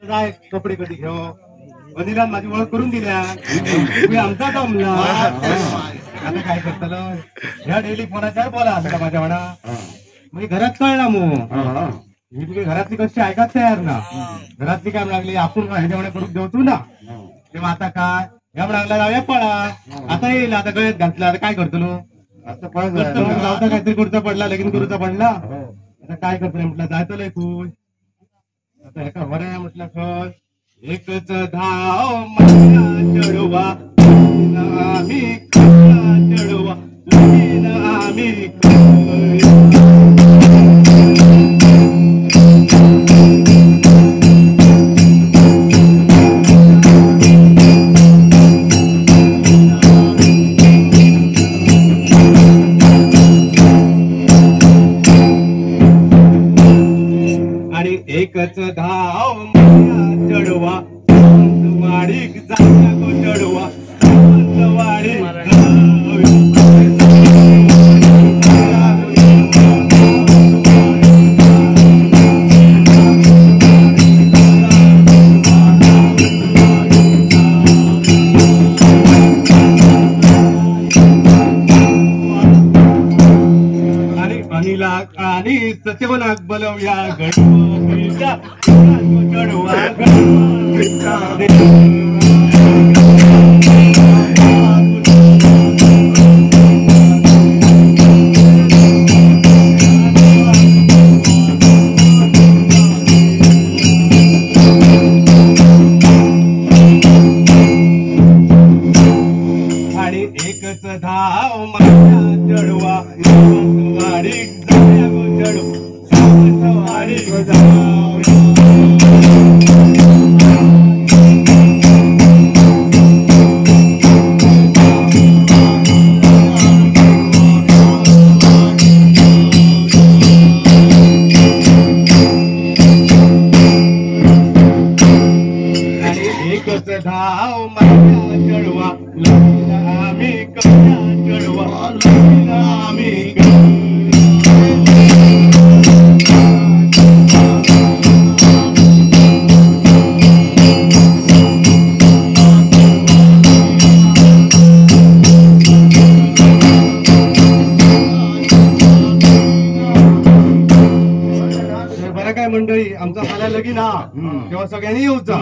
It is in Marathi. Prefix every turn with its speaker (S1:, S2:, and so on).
S1: जाय कपडे कधी घेऊ वडिलांनी माझी ओळख करून दिल्या तुम्ही आमचा जमला आता काय करतलो ह्या डेली फोनाच्या बोला आता माझ्या म्हणा म्हणजे घरात कळला मग मी तुझी घरातली कशी ऐकायला तयार ना घरातली काय लागली आपण ह्याच्या म्हणा करून देऊ तू ना तेव्हा आता काय या म्हणाला जाऊया पळा आता येईल आता गळ्यात घातला आता काय करतो आता पळत काहीतरी करूचा पडला लगीन करूचा पडला आता काय करतो म्हटलं जायचं लय खूप आता एका वऱ्या म्हटलं खर एकच धाव माझ्या चढवा आम्ही चढवा आम्ही आणि एकच धाव चढवा वाडी जागा गो चढवा वाडी आणि अनिला आणि सत्यवनाक बलवया गणपतीचा चढवा आणि एकच धाव माझ्या चढवा वाडी चढवा वाडी एकच धाव माझ्या चढवा आम्ही कशा चढवा आम्ही बरं काय मंडळी आमचा मला लगीन हा तेव्हा सगळ्यांनी येऊचा